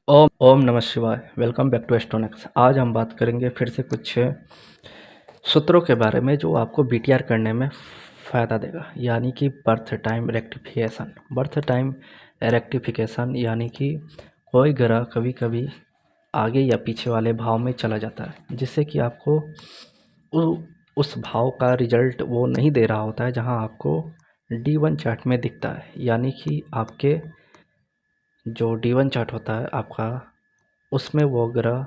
ओम ओम नमः शिवाय। Welcome back to Astronox. आज हम बात करेंगे फिर से कुछ सूत्रों के बारे में जो आपको बीटीआर करने में फ़ायदा देगा, यानी कि birth time rectification. Birth time rectification यानी कि कोई ग्रह कभी कभी आगे या पीछे वाले भाव में चला जाता है, जिससे कि आपको उस भाव का रिजल्ट वो नहीं दे रहा होता है जहां आपको D1 चार्ट में दिखता है। यानी कि आपके जो D1 चार्ट होता है आपका, उसमें वो ग्रह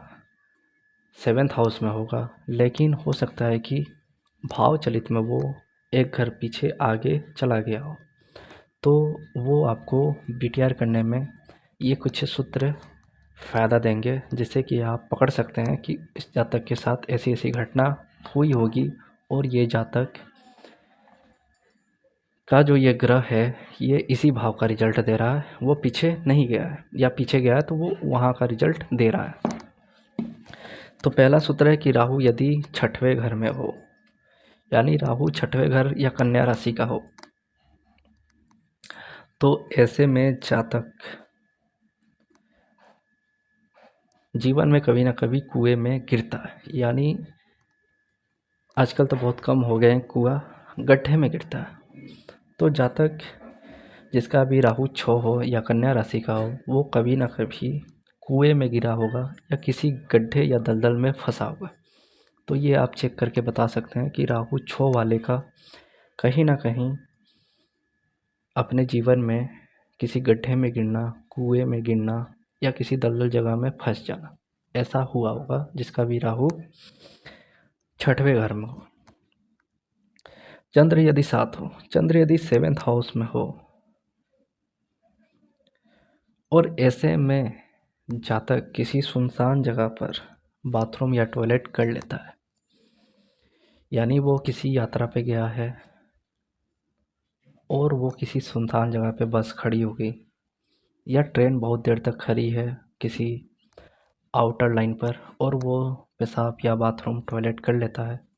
7th हाउस में होगा, लेकिन हो सकता है कि भाव चलित में वो एक घर पीछे आगे चला गया हो। तो वो आपको बीटीआर करने में ये कुछ सूत्र फ़ायदा देंगे, जिससे कि आप पकड़ सकते हैं कि इस जातक के साथ ऐसी ऐसी घटना हुई होगी और ये जातक का जो ये ग्रह है ये इसी भाव का रिजल्ट दे रहा है, वो पीछे नहीं गया है, या पीछे गया है तो वो वहाँ का रिजल्ट दे रहा है। तो पहला सूत्र है कि राहु यदि 6वें घर में हो, यानी राहु 6वें घर या कन्या राशि का हो, तो ऐसे में जातक जीवन में कभी ना कभी कुएं में गिरता है। यानी आजकल तो बहुत कम हो गए हैं, कुआं गड्ढे में गिरता है। तो जातक जिसका भी राहु 6 हो या कन्या राशि का हो, वो कभी ना कभी कुएं में गिरा होगा या किसी गड्ढे या दलदल में फंसा होगा। तो ये आप चेक करके बता सकते हैं कि राहु 6 वाले का कहीं ना कहीं अपने जीवन में किसी गड्ढे में गिरना, कुएं में गिरना या किसी दलदल जगह में फंस जाना, ऐसा हुआ होगा जिसका भी राहु 6वें घर में हो। चंद्र यदि 7 हो, चंद्र यदि 7th हाउस में हो और ऐसे में जातक किसी सुनसान जगह पर बाथरूम या टॉयलेट कर लेता है, यानी वो किसी यात्रा पे गया है और वो किसी सुनसान जगह पे बस खड़ी हो गई या ट्रेन बहुत देर तक खड़ी है किसी आउटर लाइन पर, और वो पेशाब या बाथरूम टॉयलेट कर लेता है,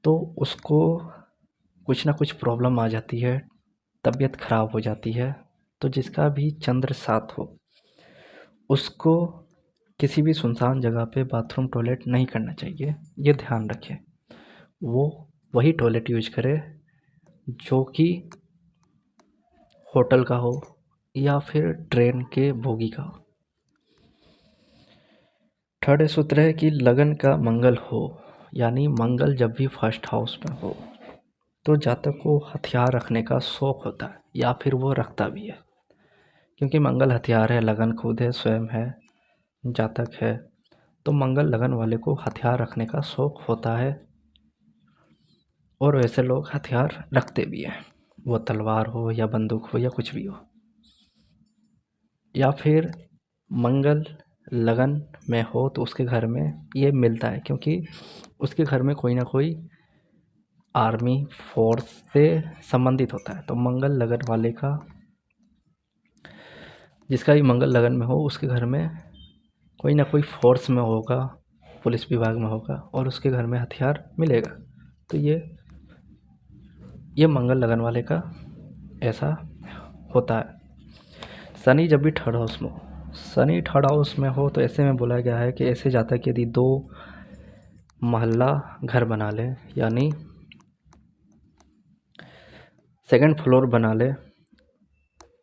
तो उसको कुछ ना कुछ प्रॉब्लम आ जाती है, तबीयत खराब हो जाती है। तो जिसका भी चंद्र 7 हो, उसको किसी भी सुनसान जगह पे बाथरूम टॉयलेट नहीं करना चाहिए, ये ध्यान रखें। वो वही टॉयलेट यूज करे जो कि होटल का हो या फिर ट्रेन के बोगी का हो। थर्ड सूत्र है कि लगन का मंगल हो, यानी मंगल जब भी फर्स्ट हाउस में हो तो जातक को हथियार रखने का शौक होता है, या फिर वो रखता भी है, क्योंकि मंगल हथियार है, लगन खुद है, स्वयं है, जातक है। तो मंगल लगन वाले को हथियार रखने का शौक होता है, और वैसे लोग हथियार रखते भी हैं, वो तलवार हो या बंदूक हो या कुछ भी हो। या फिर मंगल लगन में हो तो उसके घर में ये मिलता है, क्योंकि उसके घर में कोई ना कोई आर्मी फोर्स से संबंधित होता है। तो मंगल लगन वाले का, जिसका भी मंगल लगन में हो, उसके घर में कोई ना कोई फोर्स में होगा, पुलिस विभाग में होगा, और उसके घर में हथियार मिलेगा। तो ये मंगल लगन वाले का ऐसा होता है। शनि जब भी थर्ड हाउस में हो, शनि थर्ड हाउस में हो तो ऐसे में बोला गया है कि ऐसे जातक यदि 2 महल्ला घर बना ले, यानी सेकंड फ्लोर बना ले,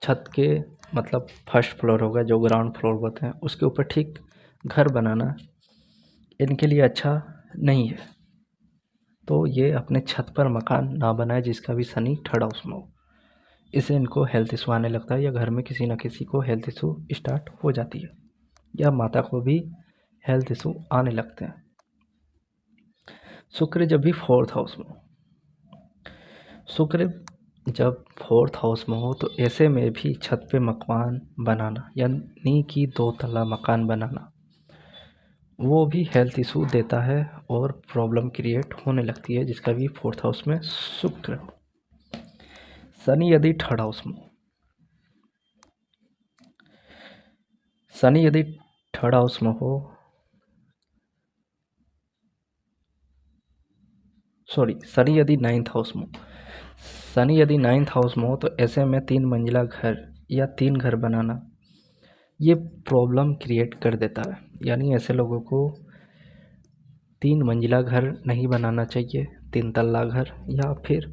छत के मतलब फर्स्ट फ्लोर होगा जो ग्राउंड फ्लोर होते हैं, उसके ऊपर ठीक घर बनाना इनके लिए अच्छा नहीं है। तो ये अपने छत पर मकान ना बनाए जिसका भी शनि थर्ड हाउस में हो। इससे इनको हेल्थ इशू आने लगता है, या घर में किसी न किसी को हेल्थ इशू स्टार्ट हो जाती है, या माता को भी हेल्थ इशू आने लगते हैं। शुक्र जब भी 4th हाउस में हो, शुक्र जब 4th हाउस में हो तो ऐसे में भी छत पे मकान बनाना, यानी कि 2 तल्ला मकान बनाना, वो भी हेल्थ इशू देता है और प्रॉब्लम क्रिएट होने लगती है, जिसका भी 4th हाउस में शुक्र हो। शनि यदि थर्ड हाउस में हो, शनि यदि थर्ड हाउस में हो, शनि यदि 9th हाउस में हो, शनि यदि 9th हाउस में हो तो ऐसे में 3 मंजिला घर या 3 घर बनाना, ये प्रॉब्लम क्रिएट कर देता है। यानी ऐसे लोगों को 3 मंजिला घर नहीं बनाना चाहिए, 3 तल्ला घर, या फिर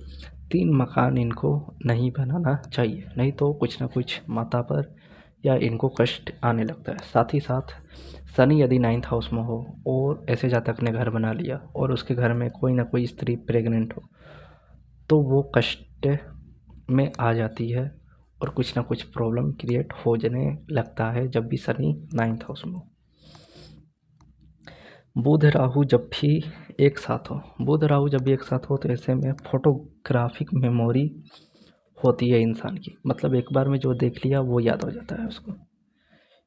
3 मकान इनको नहीं बनाना चाहिए, नहीं तो कुछ ना कुछ माता पर या इनको कष्ट आने लगता है। साथ ही साथ शनि यदि 9th हाउस में हो और ऐसे जातक ने घर बना लिया और उसके घर में कोई ना कोई स्त्री प्रेग्नेंट हो, तो वो कष्ट में आ जाती है और कुछ ना कुछ प्रॉब्लम क्रिएट हो जाने लगता है जब भी शनि 9th हाउस में हो। बुध राहु जब भी एक साथ हो, बुध राहु जब भी एक साथ हो तो ऐसे में फोटोग्राफिक मेमोरी होती है इंसान की। मतलब एक बार में जो देख लिया वो याद हो जाता है उसको।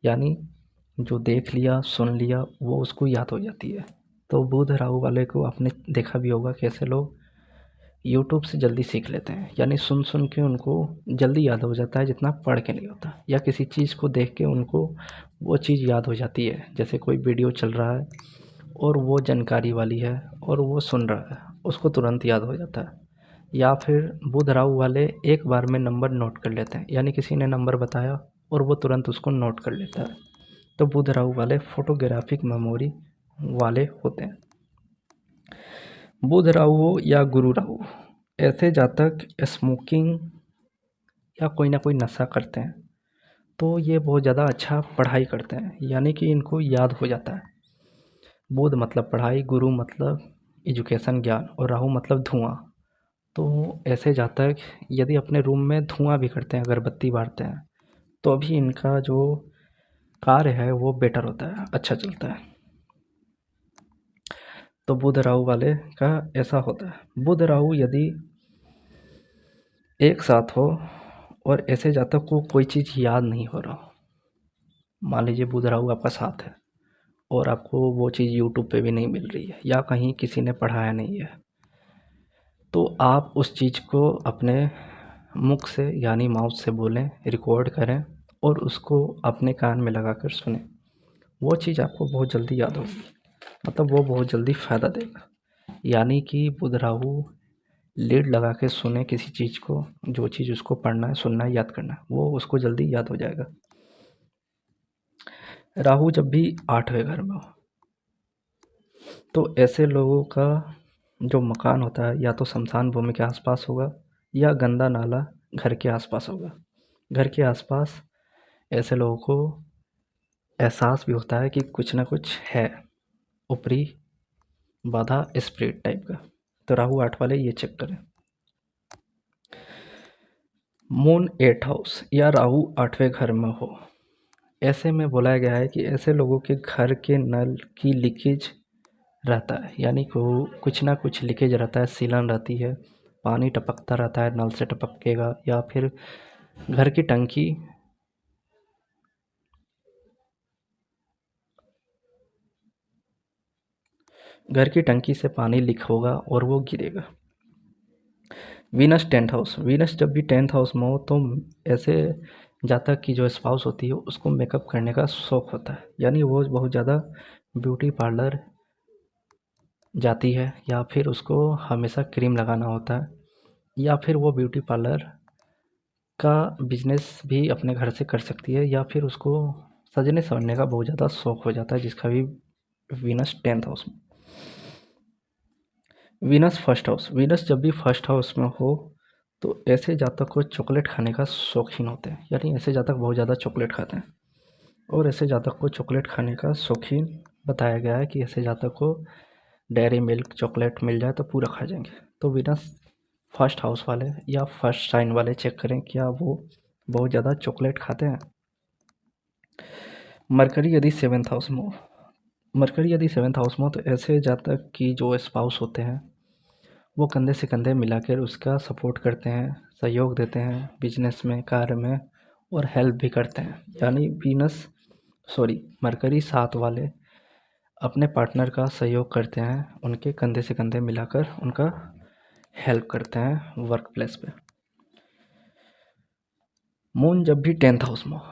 यानी जो देख लिया सुन लिया वो उसको याद हो जाती है। तो बुध राहु वाले को आपने देखा भी होगा कैसे लोग यूट्यूब से जल्दी सीख लेते हैं। यानी सुन सुन के उनको जल्दी याद हो जाता है जितना पढ़ के नहीं होता, या किसी चीज़ को देख के उनको वो चीज़ याद हो जाती है। जैसे कोई वीडियो चल रहा है और वो जानकारी वाली है और वो सुन रहा है, उसको तुरंत याद हो जाता है। या फिर बुध राहु वाले एक बार में नंबर नोट कर लेते हैं, यानी किसी ने नंबर बताया और वो तुरंत उसको नोट कर लेता है। तो बुध राहु वाले फोटोग्राफिक मेमोरी वाले होते हैं। बुध राहु हो या गुरु राहु, ऐसे जातक स्मोकिंग या कोई ना कोई नशा करते हैं तो ये बहुत ज़्यादा अच्छा पढ़ाई करते हैं, यानी कि इनको याद हो जाता है। बुध मतलब पढ़ाई, गुरु मतलब एजुकेशन ज्ञान, और राहु मतलब धुआं। तो ऐसे जातक यदि अपने रूम में धुआं भी करते हैं, अगरबत्ती बारते हैं, तो अभी इनका जो कार्य है वो बेटर होता है, अच्छा चलता है। तो बुध राहु वाले का ऐसा होता है। बुध राहु यदि एक साथ हो और ऐसे जातक को कोई चीज़ याद नहीं हो रहा, मान लीजिए बुध राहु आपका साथ है और आपको वो चीज़ यूट्यूब पे भी नहीं मिल रही है या कहीं किसी ने पढ़ाया नहीं है, तो आप उस चीज़ को अपने मुख से यानी माउथ से बोलें, रिकॉर्ड करें और उसको अपने कान में लगा कर सुने। वो चीज़ आपको बहुत जल्दी याद होगी, मतलब वो बहुत जल्दी फ़ायदा देगा। यानी कि बुध राहु लीड लगा के सुने किसी चीज़ को, जो चीज़ उसको पढ़ना है, सुनना है, याद करना है, वो उसको जल्दी याद हो जाएगा। राहु जब भी 8वें घर में हो तो ऐसे लोगों का जो मकान होता है या तो शमशान भूमि के आसपास होगा या गंदा नाला घर के आसपास होगा। घर के आसपास ऐसे लोगों को एहसास भी होता है कि कुछ ना कुछ है, ऊपरी बाधा, स्पिरिट टाइप का। तो राहु 8 वाले ये चेक करें। मून 8 हाउस या राहु 8वें घर में हो, ऐसे में बोला गया है कि ऐसे लोगों के घर के नल की लीकेज रहता है, यानी को कुछ ना कुछ लीकेज रहता है, सीलन रहती है, पानी टपकता रहता है, नल से टपकेगा, या फिर घर की टंकी से पानी लीक होगा और वो गिरेगा। वीनस 10th हाउस, वीनस जब भी 10th हाउस में हो तो ऐसे जातक की जो स्पाउस होती है उसको मेकअप करने का शौक़ होता है, यानी वो बहुत ज़्यादा ब्यूटी पार्लर जाती है, या फिर उसको हमेशा क्रीम लगाना होता है, या फिर वो ब्यूटी पार्लर का बिजनेस भी अपने घर से कर सकती है, या फिर उसको सजने संवरने का बहुत ज़्यादा शौक़ हो जाता है जिसका भी वीनस 10th हाउस में। वीनस फर्स्ट हाउस, वीनस जब भी फर्स्ट हाउस में हो तो ऐसे जातक को चॉकलेट खाने का शौकीन होते हैं, यानी ऐसे जातक बहुत ज़्यादा चॉकलेट खाते हैं, और ऐसे जातक को चॉकलेट खाने का शौकीन बताया गया है कि ऐसे जातक को डेयरी मिल्क चॉकलेट मिल जाए तो पूरा खा जाएंगे। तो वीनस फर्स्ट हाउस वाले या फर्स्ट साइन वाले चेक करें क्या वो बहुत ज़्यादा चॉकलेट खाते हैं। मरकरी यदि 7th हाउस में हो, मरकरी यदि 7th हाउस में हो तो ऐसे जातक की जो स्पाउस होते हैं वो कंधे से कंधे मिलाकर उसका सपोर्ट करते हैं, सहयोग देते हैं बिजनेस में, कार्य में, और हेल्प भी करते हैं। यानी मरकरी 7 वाले अपने पार्टनर का सहयोग करते हैं, उनके कंधे से कंधे मिलाकर उनका हेल्प करते हैं वर्क प्लेस पे। मून जब भी 10th हाउस में हो,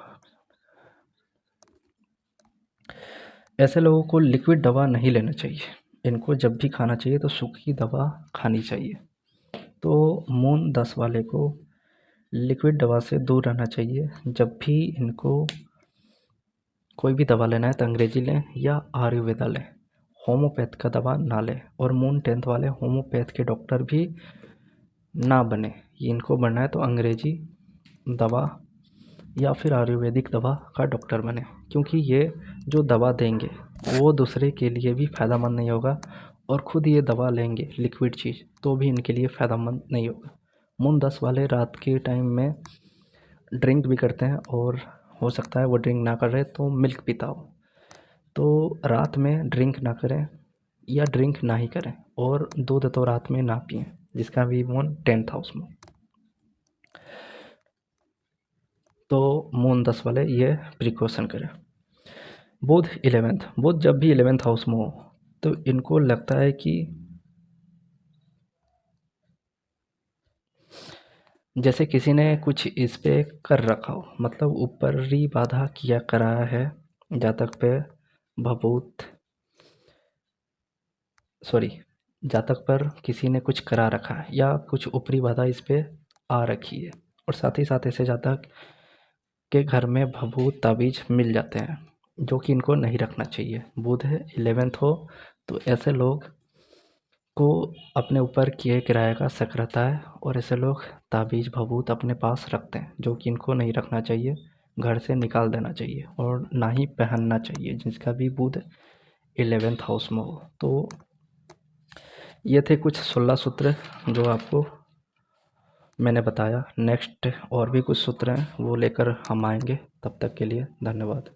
ऐसे लोगों को लिक्विड दवा नहीं लेना चाहिए, इनको जब भी खाना चाहिए तो सूखी दवा खानी चाहिए। तो मून 10 वाले को लिक्विड दवा से दूर रहना चाहिए। जब भी इनको कोई भी दवा लेना है तो अंग्रेजी लें या आयुर्वेदा लें, होम्योपैथ का दवा ना लें। और मून 10th वाले होम्योपैथ के डॉक्टर भी ना बने, इनको बनना है तो अंग्रेजी दवा या फिर आयुर्वेदिक दवा का डॉक्टर बने, क्योंकि ये जो दवा देंगे वो दूसरे के लिए भी फ़ायदेमंद नहीं होगा, और ख़ुद ये दवा लेंगे लिक्विड चीज़ तो भी इनके लिए फ़ायदेमंद नहीं होगा। मून 10 वाले रात के टाइम में ड्रिंक भी करते हैं, और हो सकता है वो ड्रिंक ना कर रहे तो मिल्क पीता हो, तो रात में ड्रिंक ना करें या ड्रिंक ना ही करें, और दूध तो रात में ना पिएं, जिसका भी मून 10th हाउस में। तो मून 10 वाले ये प्रिकॉशन करें। बुध 11th, बुध जब भी 11th हाउस में हो तो इनको लगता है कि जैसे किसी ने कुछ इस पे कर रखा हो, मतलब ऊपरी बाधा किया कराया है जातक पे भभूत जातक पर किसी ने कुछ करा रखा है या कुछ ऊपरी बाधा इस पे आ रखी है, और साथ ही साथ ऐसे जातक के घर में भभूत ताबीज मिल जाते हैं, जो कि इनको नहीं रखना चाहिए। बुध 11th हो तो ऐसे लोग को अपने ऊपर किए किराए का शक रहता है, और ऐसे लोग ताबीज भभूत अपने पास रखते हैं, जो कि इनको नहीं रखना चाहिए, घर से निकाल देना चाहिए और ना ही पहनना चाहिए, जिसका भी बुध 11th हाउस में हो। तो ये थे कुछ 16 सूत्र जो आपको मैंने बताया। नेक्स्ट और भी कुछ सूत्र हैं वो लेकर हम आएंगे, तब तक के लिए धन्यवाद।